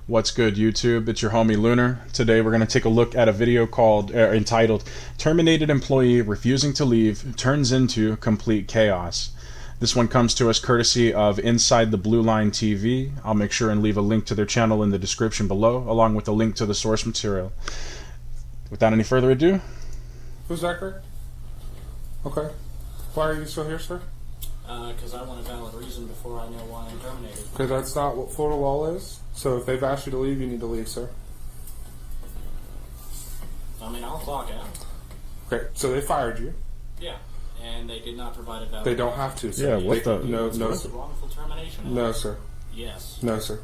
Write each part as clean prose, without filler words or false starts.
What's good, YouTube? It's your homie Lunar. Today we're going to take a look at a video entitled Terminated Employee Refusing to Leave Turns into Complete Chaos. This one comes to us courtesy of Inside the Blue Line TV. I'll make sure and leave a link to their channel in the description below, along with a link to the source material. Without any further ado... Who's that, correct? Okay. Why are you still here, sir? Because I want a valid reason before I know why I'm terminated. Okay, that's not what Florida law is. So if they've asked you to leave, you need to leave, sir. I mean, I'll clock out. Okay, so they fired you. Yeah, and they did not provide a valid They don't have to, sir. Yeah, what the... No, It's sir. a wrongful termination. No, sir. Yes. No, sir.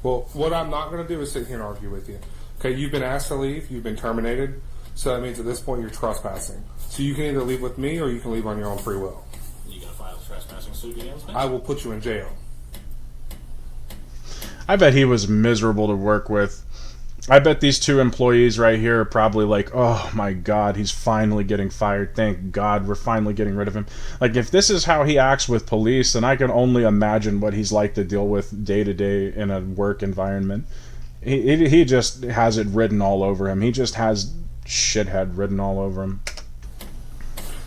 Well, what I'm not going to do is sit here and argue with you. Okay, you've been asked to leave. You've been terminated. So that means at this point you're trespassing. So you can either leave with me or you can leave on your own free will. You gonna file a trespassing suit against me? I will put you in jail. I bet he was miserable to work with. I bet these two employees right here are probably like, oh my god, he's finally getting fired. Thank God we're finally getting rid of him. Like, if this is how he acts with police, then I can only imagine what he's like to deal with day to day in a work environment. He just has it written all over him. He just has shithead written all over him.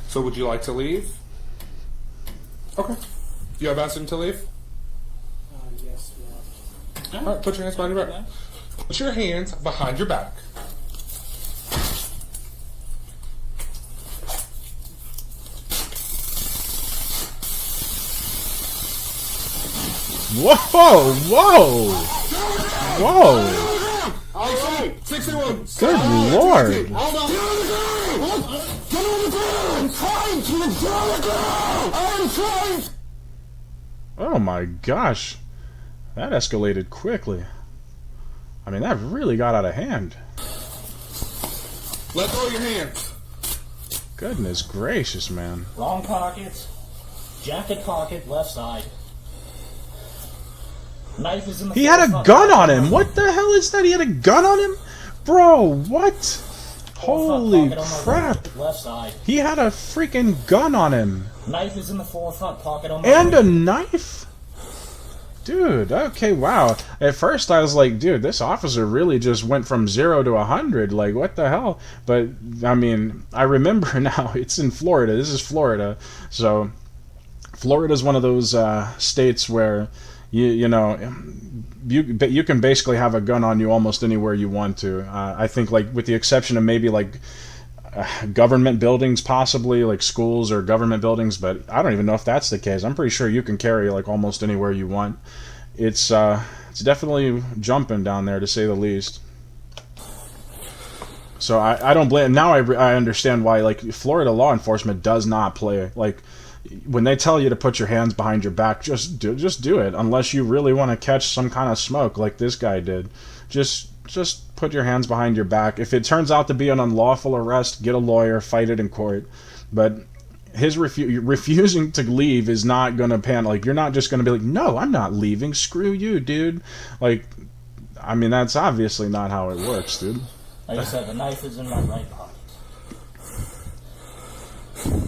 So would you like to leave? Okay. You have asked him to leave? Yes, yeah. Alright, put your hands behind your back. Put your hands behind your back. Whoa! Whoa! Whoa! Okay, 61. Good lord! Hold on. Get on the ground! I'm trying to get on the ground! I'm trying! Oh my gosh. That escalated quickly. I mean, that really got out of hand. Let go of your hands. Goodness gracious, man. Wrong pocket. Jacket pocket, left side. Knife is in the He had a gun on him! What the hell is that? He had a gun on him? Bro, what? Holy crap. Left side. He had a freaking gun on him. Knife is in the forefront pocket on my And right. a knife? Dude, okay, wow. At first I was like, dude, this officer really just went from 0 to 100. Like, what the hell? But, I mean, I remember now, it's in Florida. This is Florida. So, Florida's one of those states where, you know, you can basically have a gun on you almost anywhere you want to. I think, like, with the exception of maybe, like, government buildings, possibly like schools or government buildings, but I don't even know if that's the case. I'm pretty sure you can carry like almost anywhere you want. It's definitely jumping down there, to say the least. So I don't blame. Now I understand why, like, Florida law enforcement does not play. Like, when they tell you to put your hands behind your back, just do it, unless you really want to catch some kind of smoke like this guy did. Just put your hands behind your back. If it turns out to be an unlawful arrest, get a lawyer, fight it in court. But his refusing to leave is not going to pan. Like, you're not just going to be like, no, I'm not leaving. Screw you, dude. Like, I mean, that's obviously not how it works, dude. Like I said, the knife is in my right pocket.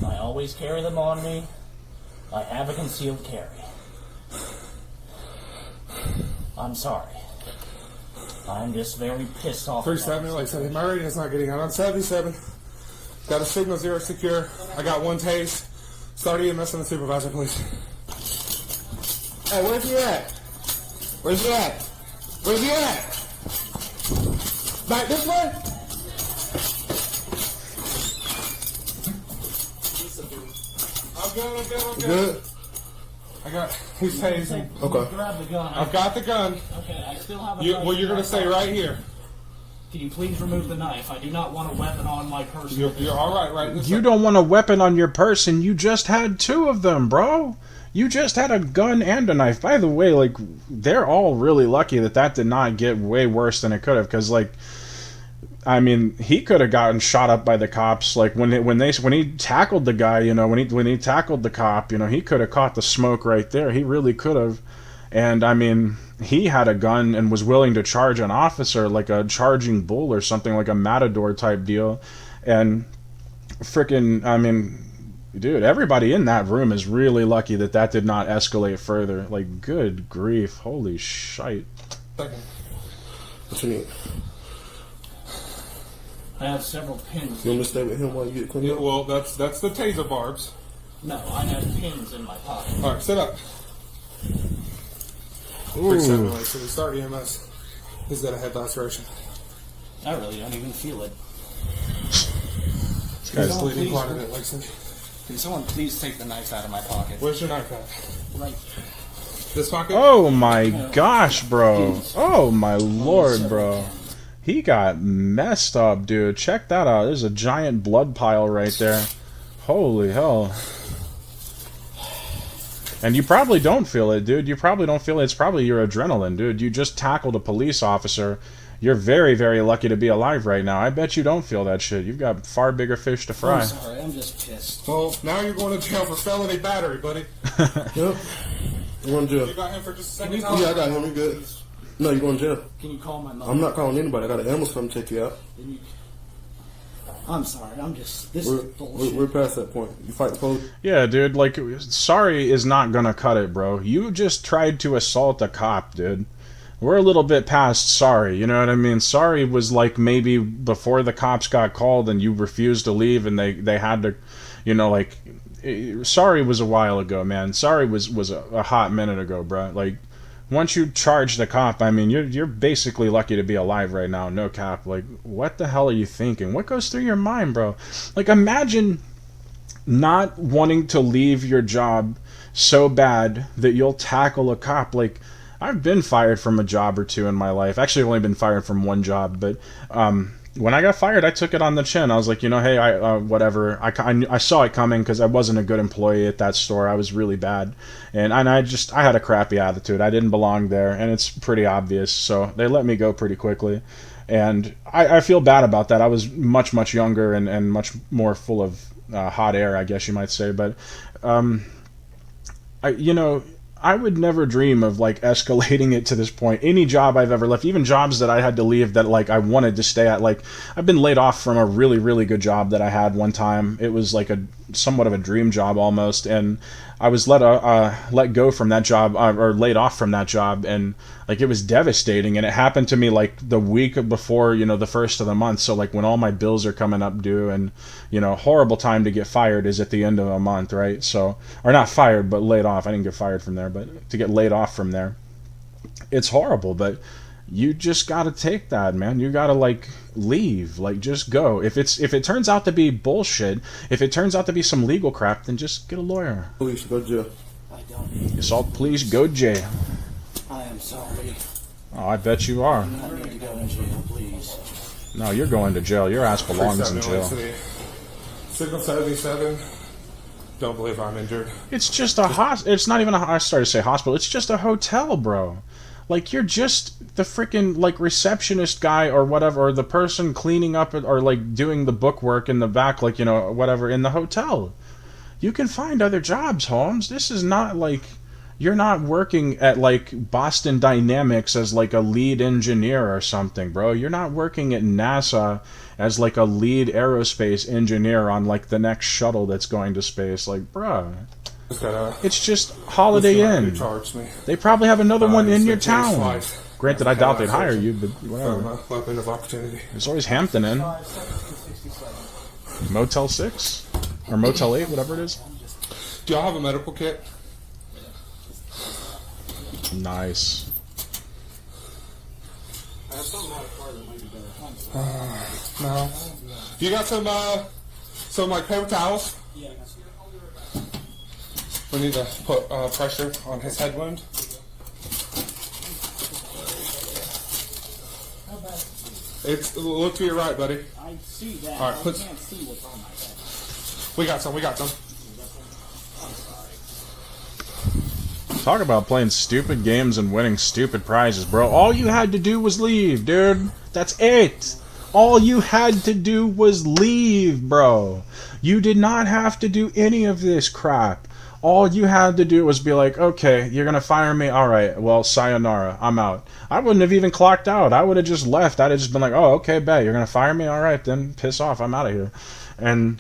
I always carry them on me. I have a concealed carry. I'm sorry. I'm just very pissed off. 37, like I said, my radio's not getting out. I'm 77. Got a signal 0 secure. I got one tase. Start EMS on the supervisor, please. Hey, where's he at? Where's he at? Where's he at? Back this way? I'm good. I got, who's tasing? Okay. Grab the gun. I've got the gun. Okay, I still have a gun. What you're going to say right here. Can you please remove the knife? I do not want a weapon on my person. You're all right this You way. don't want a weapon on your person. You just had 2 of them, bro. You just had a gun and a knife. By the way, like, they're all really lucky that did not get way worse than it could have. Because, like, I mean, he could have gotten shot up by the cops. Like, when he tackled the guy, you know, when he tackled the cop, you know, he could have caught the smoke right there. He really could have. And I mean, he had a gun and was willing to charge an officer like a charging bull or something, like a matador type deal. And freaking, I mean, dude, everybody in that room is really lucky that did not escalate further. Like, good grief, holy shite. Second. What you need? I have several pins. You want me to stay with him while you get cleaned up? Well, that's the taser barbs. No, I have pins in my pocket. All right, sit up. Big 7 way. So we start EMS. He's got a head laceration. I really don't even feel it. He's bleeding quite a bit, Lexington. Can someone please take the knife out of my pocket? Where's your knife at? Right. This pocket? Oh my gosh, bro. Oh my lord, bro. He got messed up, dude. Check that out. There's a giant blood pile right there. Holy hell. And you probably don't feel it, dude. You probably don't feel it. It's probably your adrenaline, dude. You just tackled a police officer. You're very, very lucky to be alive right now. I bet you don't feel that shit. You've got far bigger fish to fry. I'm sorry, I'm just pissed. Well, now you're going to jail for felony battery, buddy. Yep. You're going to jail. You got him for just a second time? Yeah, I got him. You're good. No, you're going to jail. Can you call my mom? I'm not calling anybody. I got an ambulance come check you out. I'm sorry, I'm just... This is bullshit. We're past that point. You fight the police? Yeah, dude, like, sorry is not gonna cut it, bro. You just tried to assault a cop, dude. We're a little bit past sorry, you know what I mean? Sorry was like maybe before the cops got called and you refused to leave and they had to, you know, like, sorry was a while ago, man. Sorry was a hot minute ago, bro. Like, once you charge the cop, I mean, you're basically lucky to be alive right now, no cap. Like, what the hell are you thinking? What goes through your mind, bro? Like, imagine not wanting to leave your job so bad that you'll tackle a cop. Like, I've been fired from a job or two in my life. Actually, I've only been fired from one job, but when I got fired, I took it on the chin. I was like, you know, hey, whatever. I saw it coming because I wasn't a good employee at that store. I was really bad, and I had a crappy attitude. I didn't belong there, and it's pretty obvious. So they let me go pretty quickly, and I feel bad about that. I was much, much younger and much more full of hot air, I guess you might say. But you know, I would never dream of like escalating it to this point. Any job I've ever left, even jobs that I had to leave that like I wanted to stay at, like I've been laid off from a really, really good job that I had one time. It was like a somewhat of a dream job almost, and I was let go from that job or laid off from that job, and like it was devastating. And it happened to me like the week before, you know, the first of the month. So like when all my bills are coming up due, and you know, horrible time to get fired is at the end of a month, right? So, or not fired, but laid off. I didn't get fired from there, but to get laid off from there, it's horrible. But you just gotta take that, man. You gotta like leave, like just go. If it turns out to be bullshit, if it turns out to be some legal crap, then just get a lawyer. Police, go to jail. I don't need Assault, police, go to jail. I am sorry. Oh, I bet you are. I need to go in jail, please. No, you're going to jail. Your ass belongs in jail. Signal 77. Don't believe I'm injured. It's just a it's not even a, I started to say hospital. It's just a hotel, bro. Like, you're just the freaking, like, receptionist guy or whatever, or the person cleaning up or, like, doing the bookwork in the back, like, you know, whatever, in the hotel. You can find other jobs, Holmes. This is not, like, you're not working at, like, Boston Dynamics as, like, a lead engineer or something, bro. You're not working at NASA as, like, a lead aerospace engineer on, like, the next shuttle that's going to space. Like, bruh. It's just Holiday Inn. They probably have another one in your town. Granted, I doubt they'd hire you, but whatever. Weapon of opportunity. There's always Hampton Inn. Motel 6? Or Motel 8, whatever it is. Do y'all have a medical kit? Nice. No. You got some like paper towels? Yeah, I got some. We need to put pressure on his head wound. It's look to your right, buddy. I see that. All right, I can't see what's on my head. We got some. We got some. Talk about playing stupid games and winning stupid prizes, bro. All you had to do was leave, dude. That's it. All you had to do was leave, bro. You did not have to do any of this crap. All you had to do was be like, okay, you're going to fire me? All right, well, sayonara, I'm out. I wouldn't have even clocked out. I would have just left. I'd have just been like, oh, okay, bet, you're going to fire me? All right, then piss off. I'm out of here. And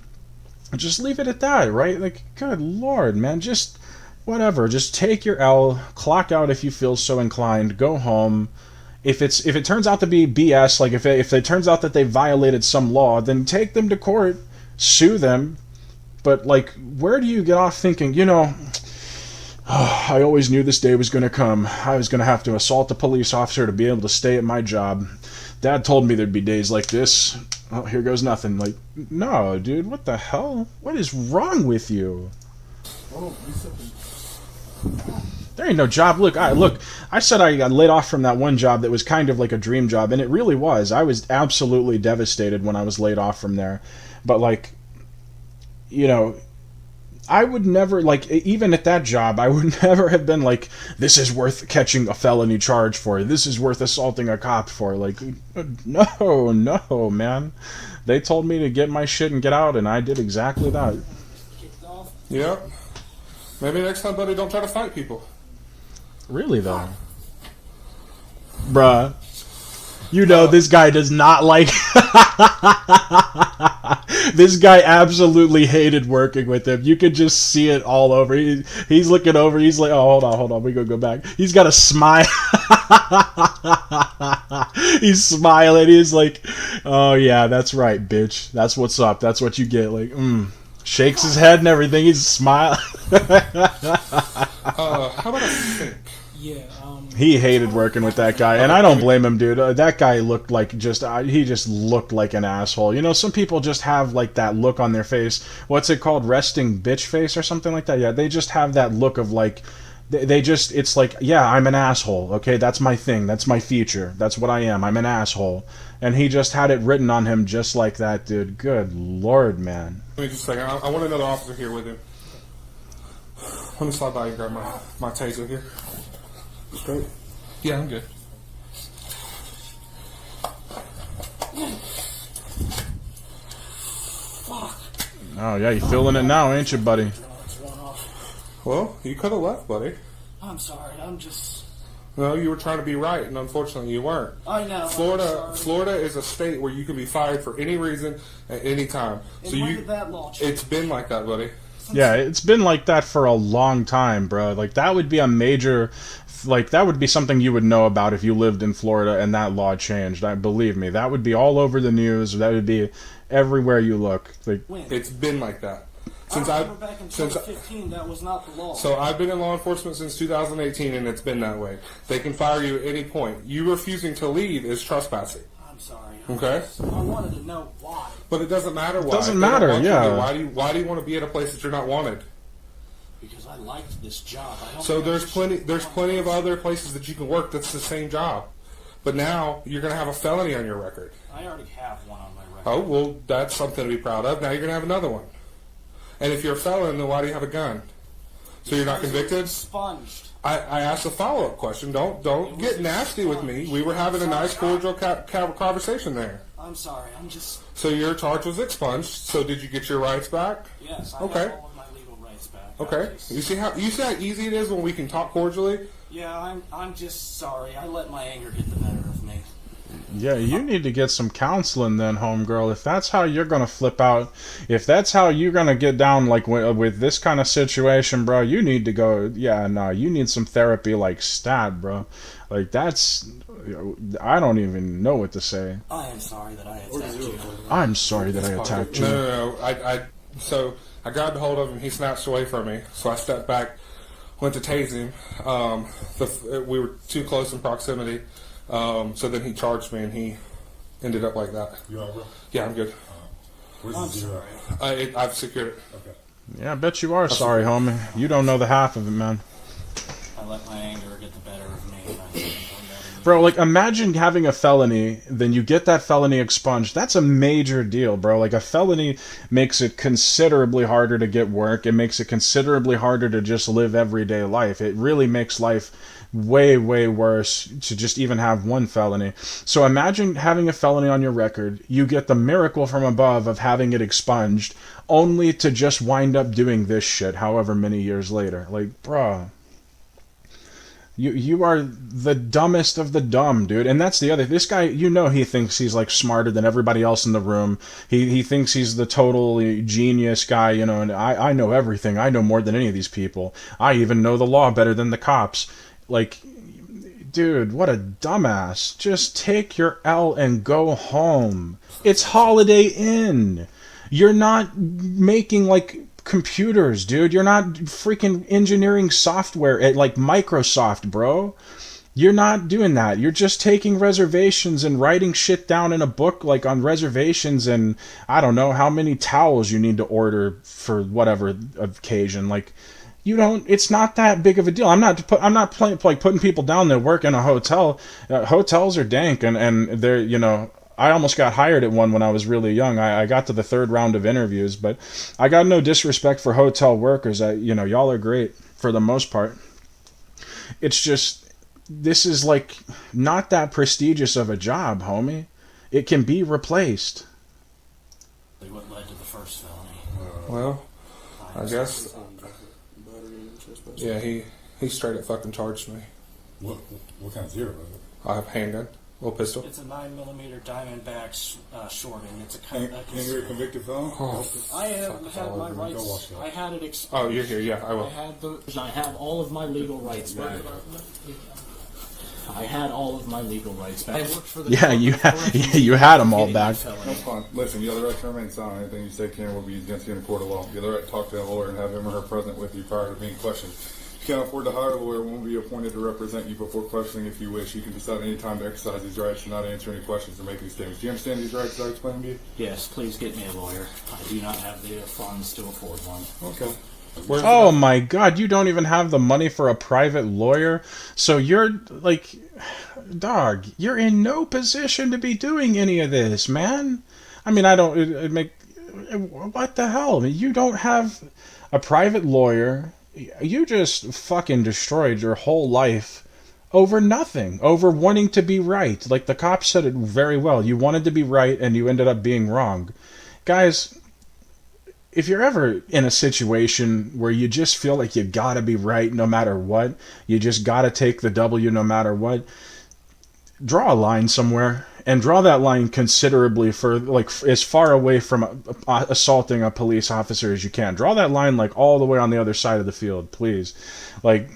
just leave it at that, right? Like, good Lord, man, just whatever. Just take your L, clock out if you feel so inclined, go home. if it turns out to be BS, like if it turns out that they violated some law, then take them to court, sue them. But like, where do you get off thinking, I always knew this day was going to come. I was going to have to assault a police officer to be able to stay at my job. Dad told me there'd be days like this. Oh, here goes nothing. Like, no, dude, what the hell? What is wrong with you? There ain't no job. Look, I said I got laid off from that one job that was kind of like a dream job, and it really was. I was absolutely devastated when I was laid off from there. But, like, I would never, like, even at that job, I would never have been like, this is worth catching a felony charge for. This is worth assaulting a cop for. Like, no, man. They told me to get my shit and get out, and I did exactly that. Yeah. Maybe next time, buddy, don't try to fight people. Really, though? Bruh. This guy does not like... This guy absolutely hated working with him. You could just see it all over. He's looking over. He's like, oh, hold on. We gotta go back. He's got a smile. He's smiling. He's like, oh, yeah, that's right, bitch. That's what's up. That's what you get. Like, shakes his head and everything. He's smiling. How about a sink? Yeah, he hated working with that guy, and I don't blame him, dude. That guy looked like he just looked like an asshole. Some people just have like that look on their face. What's it called? Resting bitch face or something like that? Yeah, they just have that look of like, it's like, yeah, I'm an asshole. Okay, that's my thing. That's my feature. That's what I am. I'm an asshole. And he just had it written on him just like that, dude. Good Lord, man. Let me just a second. I want another officer here with him. Let me slide by and grab my taser here. Straight? Yeah, I'm good. fuck. Oh, yeah, you feeling it now, ain't you, buddy? Well, you could have left, buddy. I'm sorry, I'm just... No, you were trying to be right, and unfortunately you weren't. I know. Florida is a state where you can be fired for any reason at any time. And when did that law change? It's been like that, buddy. Yeah, it's been like that for a long time, bro. Like, that would be a major... Like, that would be something you would know about if you lived in Florida and that law changed. Believe me, that would be all over the news. That would be everywhere you look. Like, it's been like that. Back in 2015, that was not the law. So I've been in law enforcement since 2018, and it's been that way. They can fire you at any point. You refusing to leave is trespassing. I'm sorry. Okay? I wanted to know why. But it doesn't matter why. It doesn't matter, yeah. Why do you want to be at a place that you're not wanted? Because I liked this job. So there's plenty of other places that you can work that's the same job. But now you're going to have a felony on your record. I already have one on my record. Oh, well, that's something to be proud of. Now you're going to have another one. And if you're a felon, then why do you have a gun? So you're not convicted? Expunged. I asked a follow-up question. Don't get nasty with me. We were having a nice, cordial conversation there. I'm sorry. I'm just... So your charge was expunged. So did you get your rights back? Yes, I okay. have all of my legal rights back. Okay. You see how easy it is when we can talk cordially? Yeah, I'm just sorry. I let my anger get the better of me. Yeah, you need to get some counseling then, homegirl. If that's how you're going to flip out, if that's how you're going to get down like with this kind of situation, bro, you need to go, you need some therapy like stat, bro. Like, that's, I don't even know what to say. I am sorry that I attacked you. I'm sorry that I attacked you. No. So I grabbed a hold of him. He snatched away from me. So I stepped back, went to tase him. We were too close in proximity. So then he charged me, and he ended up like that. You all right, bro? Yeah, I'm good. Where's the zero? I've secured it. Okay. Yeah, I bet you are sorry, homie. You don't know the half of it, man. I let my anger get the better of me. And I didn't bring that in. Bro, like, imagine having a felony, then you get that felony expunged. That's a major deal, bro. Like, a felony makes it considerably harder to get work. It makes it considerably harder to just live everyday life. It really makes life way, way worse to just even have one felony. So imagine having a felony on your record. You get the miracle from above of having it expunged, only to just wind up doing this shit however many years later. Like, bruh. You are the dumbest of the dumb, dude. And that's the other... This guy, he thinks he's, like, smarter than everybody else in the room. He thinks he's the total genius guy, and I know everything. I know more than any of these people. I even know the law better than the cops. Like, dude, what a dumbass. Just take your L and go home. It's Holiday Inn. You're not making like computers, dude. You're not freaking engineering software at like Microsoft, bro. You're not doing that. You're just taking reservations and writing shit down in a book like on reservations and I don't know how many towels you need to order for whatever occasion. Like you don't. It's not that big of a deal. I'm not like putting people down that work in a hotel. Hotels are dank, and they're I almost got hired at one when I was really young. I got to the third round of interviews, but I got no disrespect for hotel workers. Y'all are great for the most part. It's just this is like not that prestigious of a job, homie. It can be replaced. What led to the first felony? Well, I guess. Yeah, he straight up fucking charged me. What kind of zero is it? I have a handgun, little pistol. It's a 9mm Diamondback shorting. It's a And you're a convicted felon? Oh, I have had my rights. I had it. oh, you're here. Yeah, I will. I have all of my legal rights back. I had all of my legal rights back. I worked for the you had them all back. That's fine. Listen, you have the right to remain silent. Anything you say can will be used against you in a court of law. You have the right to talk to a lawyer and have him or her present with you prior to being questioned. If you can't afford to hire a lawyer, won't be appointed to represent you before questioning if you wish. You can decide any time to exercise these rights and not answer any questions or make any statements. Do you understand these rights that I explained to you? Yes, please get me a lawyer. I do not have the funds to afford one. Okay. Oh my god, you don't even have the money for a private lawyer? So you're like, dog, you're in no position to be doing any of this, man. I mean, what the hell? You don't have a private lawyer. You just fucking destroyed your whole life over nothing, over wanting to be right. Like the cop said it very well. You wanted to be right and you ended up being wrong. Guys, if you're ever in a situation where you just feel like you gotta be right no matter what, you just gotta take the W no matter what, draw a line somewhere and draw that line considerably for like as far away from assaulting a police officer as you can. Draw that line like all the way on the other side of the field, please. Like,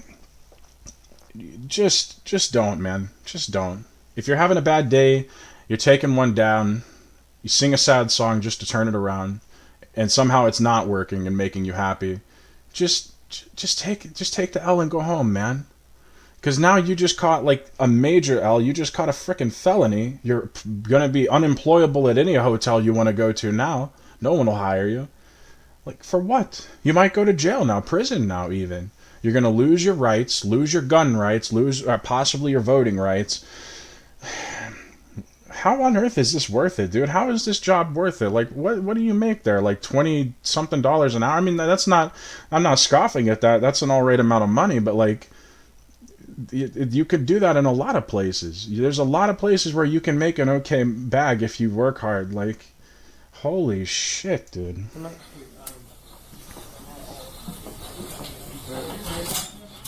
just don't, man. Just don't. If you're having a bad day, you're taking one down, you sing a sad song just to turn it around, and somehow it's not working and making you happy, just take the L and go home, man. Because now you just caught like a major L. You just caught a frickin' felony. You're gonna be unemployable at any hotel you want to go to now. No one will hire you. Like, for what? You might go to jail now, prison now even. You're gonna lose your rights, lose your gun rights, lose possibly your voting rights. How on earth is this worth it, dude? How is this job worth it? Like, what do you make there? Like $20-something an hour? I mean, that's not. I'm not scoffing at that. That's an all right amount of money, but like, you could do that in a lot of places. There's a lot of places where you can make an okay bag if you work hard. Like, holy shit, dude.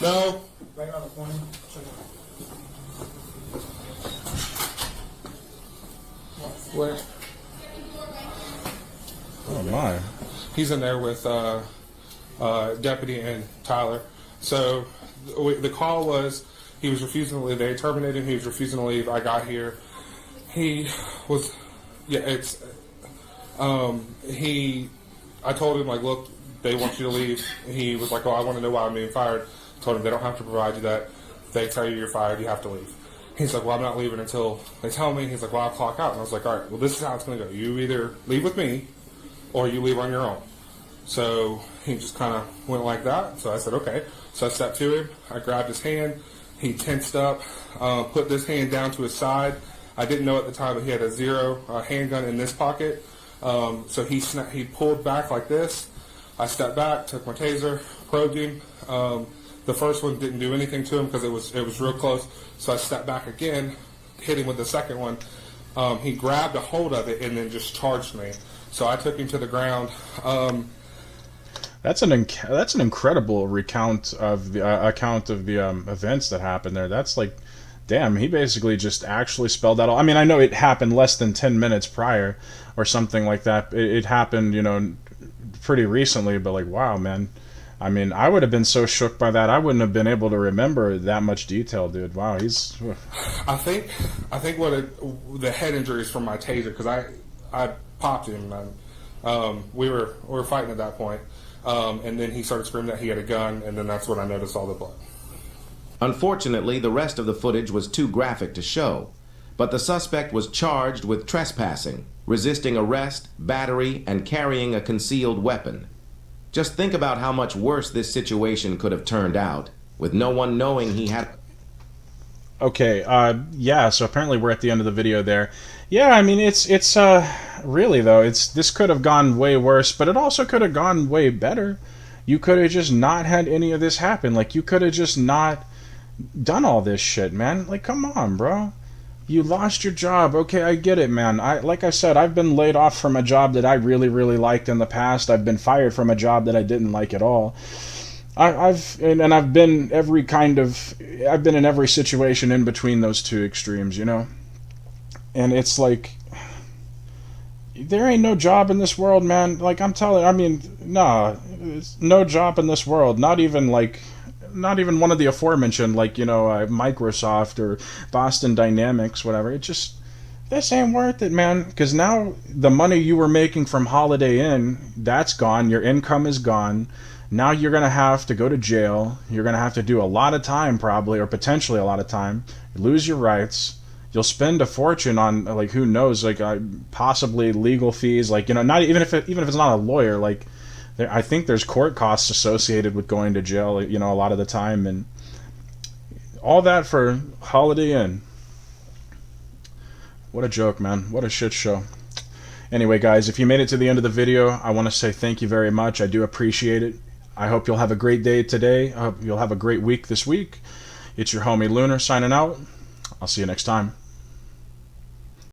No. Where? Oh my. He's in there with Deputy and Tyler. So the call was he was refusing to leave. They terminated him. He was refusing to leave. I got here. He was, yeah, it's, I told him, like, look, they want you to leave. He was like, oh, I want to know why I'm being fired. I told him they don't have to provide you that. They tell you you're fired, you have to leave. He's like, well, I'm not leaving until they tell me. He's like, well, I'll clock out. And I was like, all right, well, this is how it's going to go. You either leave with me or you leave on your own. So he just kind of went like that. So I said, okay. So I stepped to him. I grabbed his hand. He tensed up, put this hand down to his side. I didn't know at the time that he had a zero handgun in this pocket. So he pulled back like this. I stepped back, took my taser, probed him. The first one didn't do anything to him because it was real close. So I stepped back again, hit him with the second one. He grabbed a hold of it and then just charged me. So I took him to the ground. That's an incredible account of the events that happened there. That's like, damn, he basically just actually spelled that all. I mean, I know it happened less than 10 minutes prior or something like that. It happened, pretty recently, but like, wow, man. I mean, I would have been so shook by that, I wouldn't have been able to remember that much detail, dude. Wow, he's. I think the head injury is from my taser because I popped him. And, we were fighting at that point, and then he started screaming that he had a gun, and then that's when I noticed all the blood. Unfortunately, the rest of the footage was too graphic to show, but the suspect was charged with trespassing, resisting arrest, battery, and carrying a concealed weapon. Just think about how much worse this situation could have turned out, with no one knowing he had... Okay, yeah, so apparently we're at the end of the video there. Yeah, I mean, it's really, though, this could have gone way worse, but it also could have gone way better. You could have just not had any of this happen. Like, you could have just not done all this shit, man. Like, come on, bro. You lost your job. Okay, I get it, man. Like I said, I've been laid off from a job that I really, really liked in the past. I've been fired from a job that I didn't like at all. I've been I've been in every situation in between those two extremes, you know? And it's like, there ain't no job in this world, man. Like, I'm telling, I mean, nah, no job in this world. Not even one of the aforementioned, like, you know, Microsoft or Boston Dynamics, whatever. This ain't worth it, man. Because now the money you were making from Holiday Inn, that's gone. Your income is gone. Now you're going to have to go to jail. You're going to have to do a lot of time, probably, or potentially a lot of time. You lose your rights. You'll spend a fortune on, like, who knows, like, possibly legal fees. Like, you know, not even if it's not a lawyer, like, I think there's court costs associated with going to jail, you know, a lot of the time, and all that for Holiday Inn. What a joke, man. What a shit show. Anyway, guys, if you made it to the end of the video, I want to say thank you very much. I do appreciate it. I hope you'll have a great day today. I hope you'll have a great week this week. It's your homie Lunar signing out. I'll see you next time.